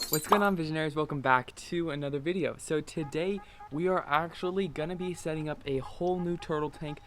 What's going on, Visionaries? Welcome back to another video. So today we are actually gonna be setting up a whole new turtle tank,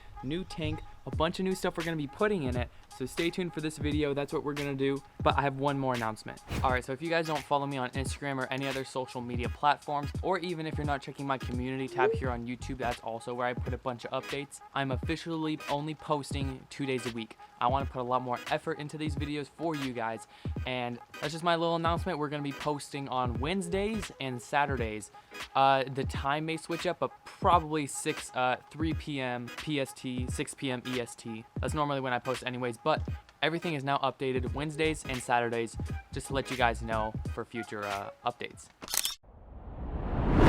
a bunch of new stuff we're gonna be putting in it. So stay tuned for this video. That's what we're gonna do. But I have one more announcement. All right, so if you guys don't follow me on Instagram or any other social media platforms, or even if you're not checking my community tab here on YouTube, that's also where I put a bunch of updates. I'm officially only posting 2 days a week. I want to put a lot more effort into these videos for you guys, and that's just my little announcement. We're going to be posting on Wednesdays and Saturdays. The time may switch up, but probably 3 p.m. PST, 6 p.m. EST. That's normally when I post anyways, but everything is now updated Wednesdays and Saturdays, just to let you guys know for future updates.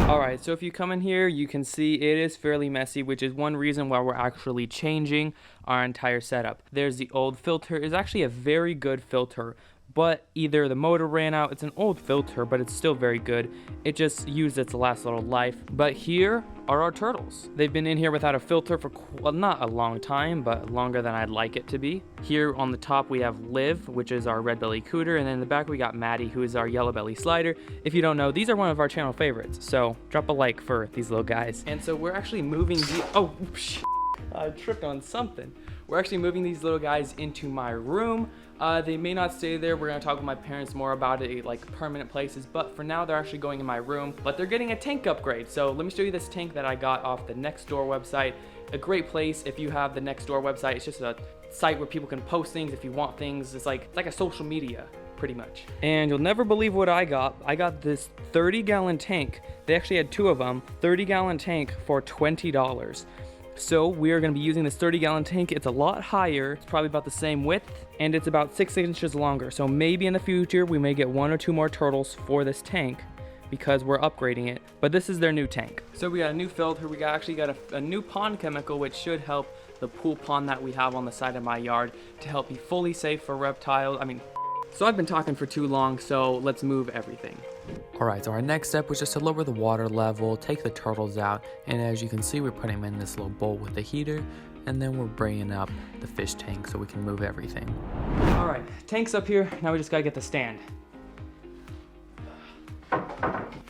Alright, so if you come in here, you can see it is fairly messy, which is one reason why we're actually changing our entire setup. There's the old filter. It's actually a very good filter, but either the motor ran out. It's an old filter, but it's still very good. It just used its last little life. But here are our turtles. They've been in here without a filter for, well, not a long time, but longer than I'd like it to be. Here on the top we have Liv, which is our Red Belly Cooter, and then in the back we got Maddie, who is our Yellow Belly Slider. If you don't know, these are one of our channel favorites, so drop a like for these little guys. And so we're actually moving I tripped on something. We're actually moving these little guys into my room. They may not stay there. We're gonna talk with my parents more about it, like permanent places, but for now they're actually going in my room. But they're getting a tank upgrade. So let me show you this tank that I got off the Nextdoor website. A great place if you have the Nextdoor website. It's just a site where people can post things if you want things. It's like a social media, pretty much. And you'll never believe what I got. I got this 30-gallon tank. They actually had two of them, 30-gallon tank for $20. So we are going to be using this 30-gallon tank. It's a lot higher. It's probably about the same width, and it's about 6 inches longer. So maybe in the future we may get 1 or 2 more turtles for this tank because we're upgrading it. But this is their new tank. So we got a new filter. We actually got a new pond chemical, which should help the pool pond that we have on the side of my yard to help be fully safe for reptiles. So I've been talking for too long, so let's move everything. Alright, so our next step was just to lower the water level, take the turtles out, and as you can see, we're putting them in this little bowl with the heater, and then we're bringing up the fish tank so we can move everything. Alright, tank's up here, now we just gotta get the stand.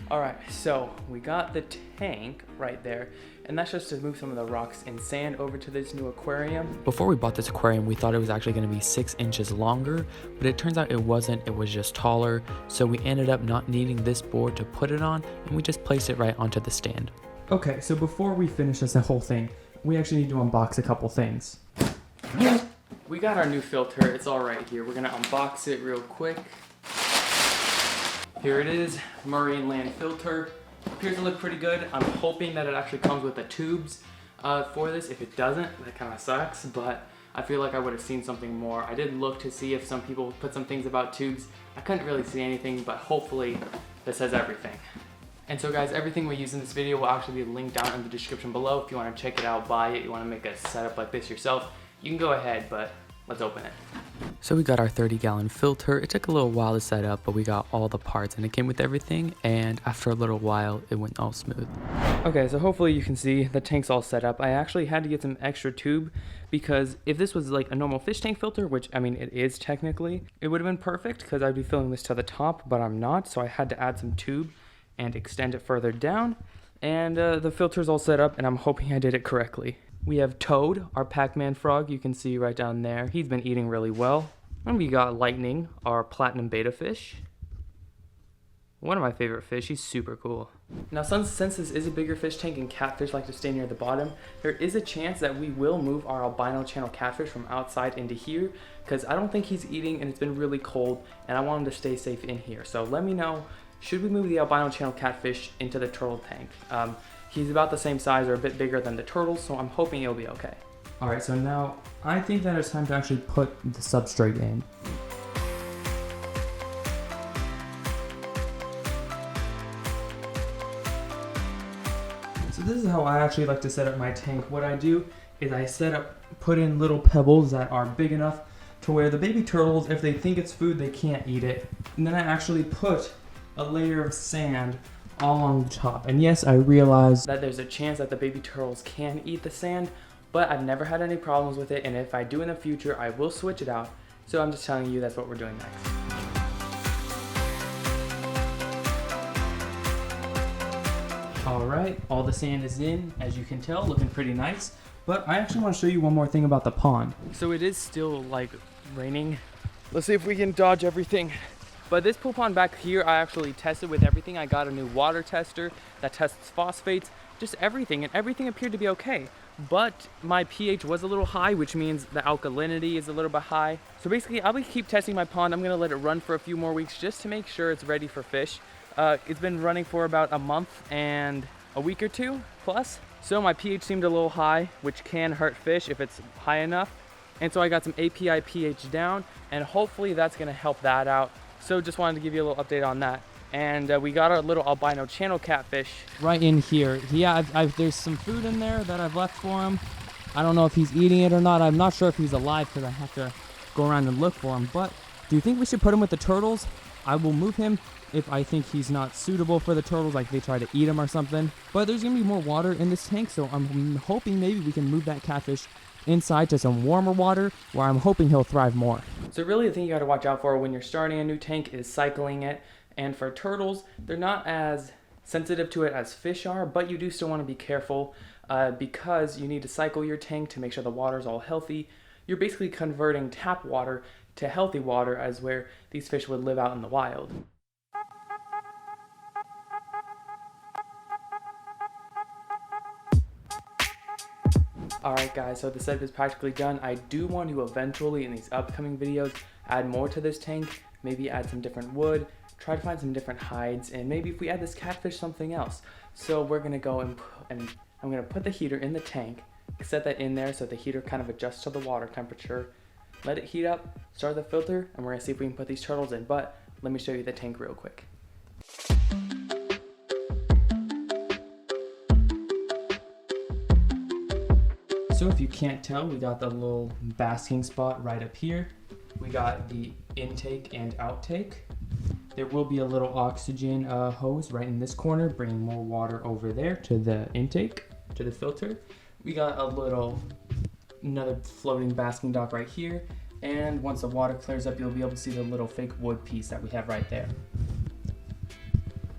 Alright, so we got the tank right there, and that's just to move some of the rocks and sand over to this new aquarium. Before we bought this aquarium, we thought it was actually going to be 6 inches longer, but it turns out it wasn't. It was just taller, so we ended up not needing this board to put it on, and we just placed it right onto the stand. Okay, so before we finish this whole thing, we actually need to unbox a couple things. We got our new filter. It's all right here. We're going to unbox it real quick. Here it is, Marine Land filter. Appears to look pretty good. I'm hoping that it actually comes with the tubes for this. If it doesn't, that kind of sucks, but I feel like I would have seen something more. I did look to see if some people put some things about tubes. I couldn't really see anything, but hopefully this has everything. And so guys, everything we use in this video will actually be linked down in the description below. If you want to check it out, buy it, you want to make a setup like this yourself, you can go ahead, but let's open it. So we got our 30-gallon filter. It took a little while to set up, but we got all the parts and it came with everything, and after a little while it went all smooth. Okay, so hopefully you can see the tank's all set up. I actually had to get some extra tube because if this was like a normal fish tank filter, which it is technically, it would have been perfect because I'd be filling this to the top, but I'm not, so I had to add some tube and extend it further down. And the filter's all set up, and I'm hoping I did it correctly. We have Toad, our Pac-Man frog, you can see right down there. He's been eating really well. And we got Lightning, our platinum beta fish. One of my favorite fish, he's super cool. Now since this is a bigger fish tank and catfish like to stay near the bottom, there is a chance that we will move our albino channel catfish from outside into here, because I don't think he's eating and it's been really cold and I want him to stay safe in here. So let me know, should we move the albino channel catfish into the turtle tank? He's about the same size or a bit bigger than the turtles, so I'm hoping it'll be okay. Alright, so now I think that it's time to actually put the substrate in. So this is how I actually like to set up my tank. What I do is I put in little pebbles that are big enough to where the baby turtles, if they think it's food, they can't eat it. And then I actually put a layer of sand all on the top. And yes, I realize that there's a chance that the baby turtles can eat the sand, but I've never had any problems with it, and if I do in the future, I will switch it out. So I'm just telling you that's what we're doing next. All right, all the sand is in, as you can tell, looking pretty nice. But I actually want to show you one more thing about the pond. So it is still like raining. Let's see if we can dodge everything. But this pool pond back here, I actually tested with everything. I got a new water tester that tests phosphates, just everything, and everything appeared to be okay. But my pH was a little high, which means the alkalinity is a little bit high. So basically, I'll keep testing my pond. I'm gonna let it run for a few more weeks just to make sure it's ready for fish. It's been running for about a month and a week or two plus. So my pH seemed a little high, which can hurt fish if it's high enough. And so I got some API pH down, and hopefully that's gonna help that out. So just wanted to give you a little update on that. And we got our little albino channel catfish right in here. Yeah, there's some food in there that I've left for him. I don't know if he's eating it or not. I'm not sure if he's alive because I have to go around and look for him. But do you think we should put him with the turtles? I will move him if I think he's not suitable for the turtles, like they try to eat him or something. But there's gonna be more water in this tank, so I'm hoping maybe we can move that catfish inside to some warmer water where I'm hoping he'll thrive more. So really the thing you gotta watch out for when you're starting a new tank is cycling it. And for turtles, they're not as sensitive to it as fish are, but you do still wanna be careful because you need to cycle your tank to make sure the water's all healthy. You're basically converting tap water to healthy water as where these fish would live out in the wild. Alright guys, so the setup is practically done. I do want to eventually, in these upcoming videos, add more to this tank. Maybe add some different wood, try to find some different hides, and maybe if we add this catfish, something else. So we're gonna go and I'm gonna put the heater in the tank, set that in there so the heater kind of adjusts to the water temperature, let it heat up, start the filter, and we're gonna see if we can put these turtles in. But let me show you the tank real quick. So if you can't tell, we got the little basking spot right up here. We got the intake and outtake. There will be a little oxygen hose right in this corner, bringing more water over there to the intake, to the filter. We got another floating basking dock right here. And once the water clears up, you'll be able to see the little fake wood piece that we have right there.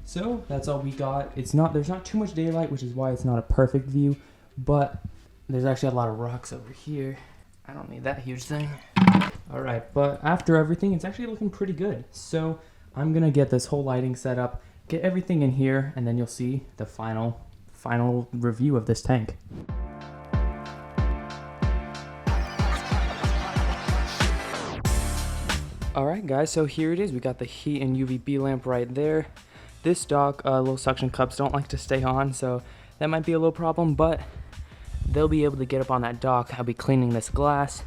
So that's all we got. There's not too much daylight, which is why it's not a perfect view, but there's actually a lot of rocks over here. I don't need that huge thing. All right, but after everything, it's actually looking pretty good. So I'm gonna get this whole lighting set up, get everything in here, and then you'll see the final review of this tank. All right, guys, so here it is. We got the heat and UVB lamp right there. This dock, little suction cups don't like to stay on, so that might be a little problem, but they'll be able to get up on that dock. I'll be cleaning this glass,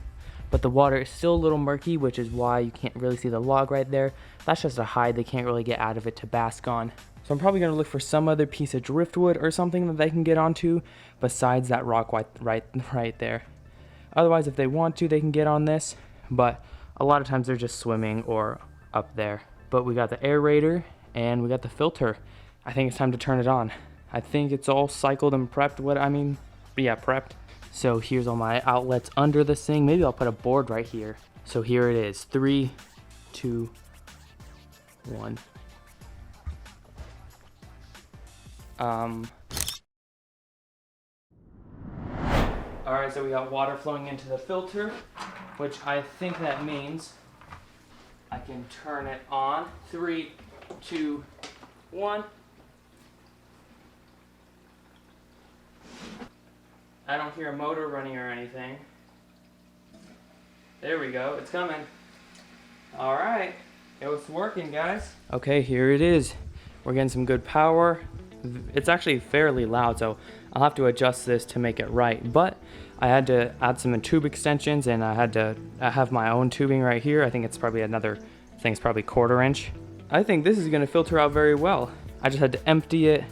but the water is still a little murky, which is why you can't really see the log right there. That's just a hide. They can't really get out of it to bask on. So I'm probably gonna look for some other piece of driftwood or something that they can get onto besides that rock right there. Otherwise, if they want to, they can get on this, but a lot of times they're just swimming or up there. But we got the aerator and we got the filter. I think it's time to turn it on. I think it's all cycled and prepped, prepped. So here's all my outlets under this thing. Maybe I'll put a board right here. So here it is, 3, 2, 1. All right, so we got water flowing into the filter, which I think that means I can turn it on. 3, 2, 1. I don't hear a motor running or anything. There we go, it's coming. All right, it was working, guys. Okay, here it is. We're getting some good power. It's actually fairly loud, so I'll have to adjust this to make it right. But I had to add some tube extensions, and I have my own tubing right here. I think it's probably probably 1/4 inch. I think this is gonna filter out very well. I just had to empty it.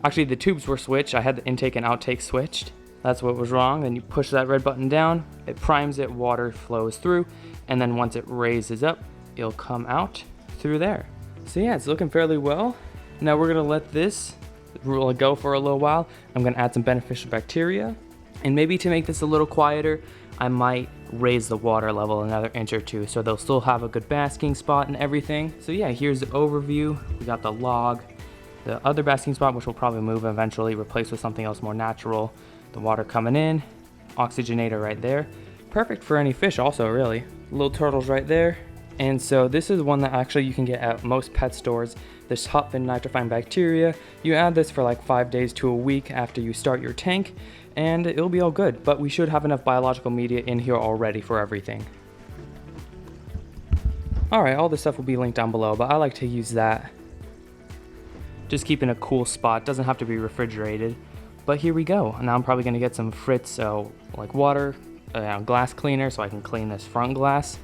Actually, the tubes were switched. I had the intake and outtake switched. That's what was wrong. Then you push that red button down, it primes it, water flows through, and then once it raises up, it'll come out through there. So yeah, it's looking fairly well. Now we're gonna let this go for a little while. I'm gonna add some beneficial bacteria, and maybe to make this a little quieter, I might raise the water level another inch or two so they'll still have a good basking spot and everything. So yeah, here's the overview. We got the log, The other basking spot, which will probably move eventually, replaced with something else more natural. The water coming in, oxygenator right there. Perfect for any fish also, really. Little turtles right there. And so this is one that actually you can get at most pet stores. This hot fin nitrifying bacteria. You add this for like 5 days to a week after you start your tank, and it'll be all good. But we should have enough biological media in here already for everything. Alright, all this stuff will be linked down below, but I like to use that. Just keep in a cool spot, doesn't have to be refrigerated. But here we go. Now I'm probably going to get some Fritz, so like water, glass cleaner, so I can clean this front glass.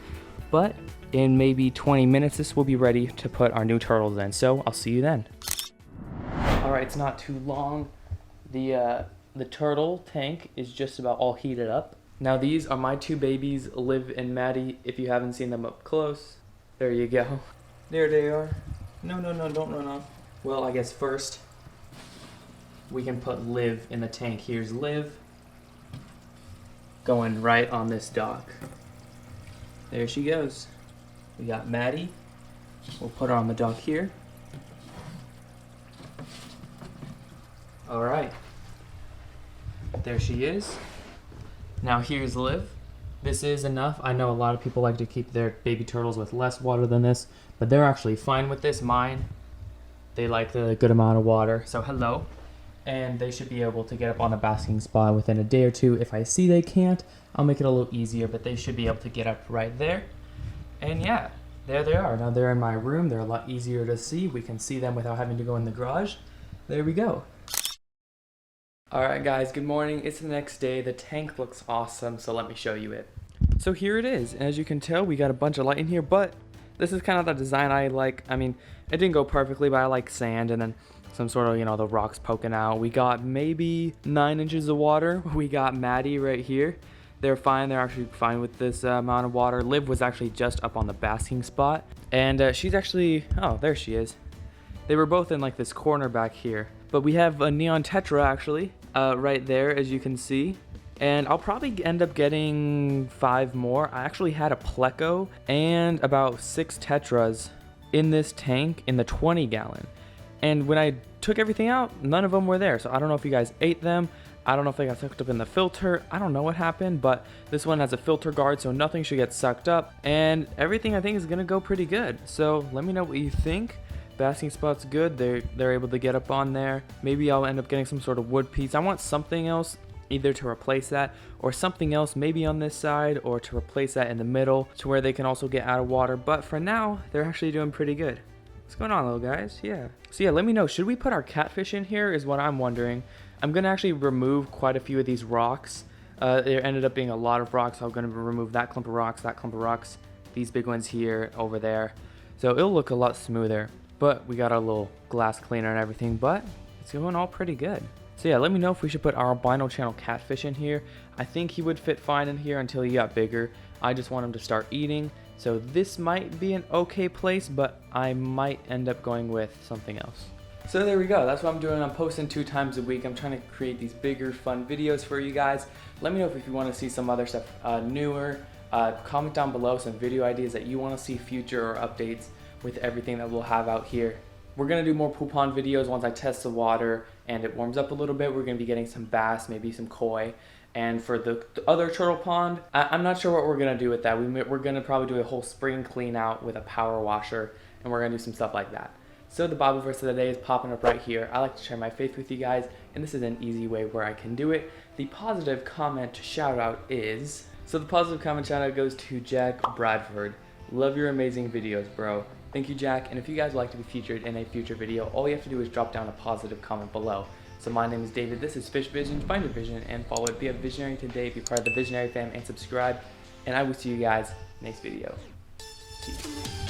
But in maybe 20 minutes, this will be ready to put our new turtles in. So I'll see you then. Alright, it's not too long. The turtle tank is just about all heated up. Now these are my two babies, Liv and Maddie, if you haven't seen them up close. There you go. There they are. No, don't run off. Well, I guess first we can put Liv in the tank. Here's Liv going right on this dock. There she goes. We got Maddie. We'll put her on the dock here. All right. There she is. Now here's Liv. This is enough. I know a lot of people like to keep their baby turtles with less water than this, but they're actually fine with this. Mine, they like the good amount of water. So hello. And they should be able to get up on the basking spot within a day or two. If I see they can't, I'll make it a little easier, but they should be able to get up right there. And yeah, there they are. Now they're in my room. They're a lot easier to see. We can see them without having to go in the garage. There we go. Alright guys, good morning. It's the next day. The tank looks awesome, so let me show you it. So here it is. As you can tell, we got a bunch of light in here, but this is kind of the design I like. I mean, it didn't go perfectly, but I like sand and then some sort of, the rocks poking out. We got maybe 9 inches of water. We got Maddie right here. They're fine. They're actually fine with this amount of water. Liv was actually just up on the basking spot, and she's actually, oh, there she is. They were both in like this corner back here. But we have a neon tetra actually right there, as you can see. And I'll probably end up getting 5 more. I actually had a pleco and about 6 tetras in this tank in the 20 gallon. And when I took everything out, none of them were there. So I don't know if you guys ate them. I don't know if they got sucked up in the filter. I don't know what happened, but this one has a filter guard, so nothing should get sucked up. And everything I think is gonna go pretty good. So let me know what you think. Basking spot's good. They're able to get up on there. Maybe I'll end up getting some sort of wood piece. I want something else either to replace that or something else maybe on this side or to replace that in the middle to where they can also get out of water. But for now, they're actually doing pretty good. What's going on, little guys? Yeah. So yeah, let me know. Should we put our catfish in here is what I'm wondering. I'm going to actually remove quite a few of these rocks. There ended up being a lot of rocks. I'm going to remove that clump of rocks, these big ones here, over there. So it'll look a lot smoother. But we got our little glass cleaner and everything, but it's going all pretty good. So yeah, let me know if we should put our albino channel catfish in here. I think he would fit fine in here until he got bigger. I just want him to start eating. So this might be an okay place, but I might end up going with something else. So there we go. That's what I'm doing. I'm posting 2 times a week. I'm trying to create these bigger, fun videos for you guys. Let me know if you want to see some other stuff newer. Comment down below some video ideas that you want to see future or updates with everything that we'll have out here. We're going to do more pool pond videos once I test the water and it warms up a little bit. We're going to be getting some bass, maybe some koi. And for the other turtle pond, I'm not sure what we're going to do with that. We're going to probably do a whole spring clean out with a power washer, and we're going to do some stuff like that. So the Bible verse of the day is popping up right here. I like to share my faith with you guys, and this is an easy way where I can do it. The positive comment shout out is, so the positive comment shout out goes to Jack Bradford. Love your amazing videos, bro. Thank you, Jack. And if you guys would like to be featured in a future video, all you have to do is drop down a positive comment below. So my name is David. This is Fishvisions. Find your vision and follow it. Be a visionary today. Be part of the visionary fam and subscribe. And I will see you guys next video. Peace.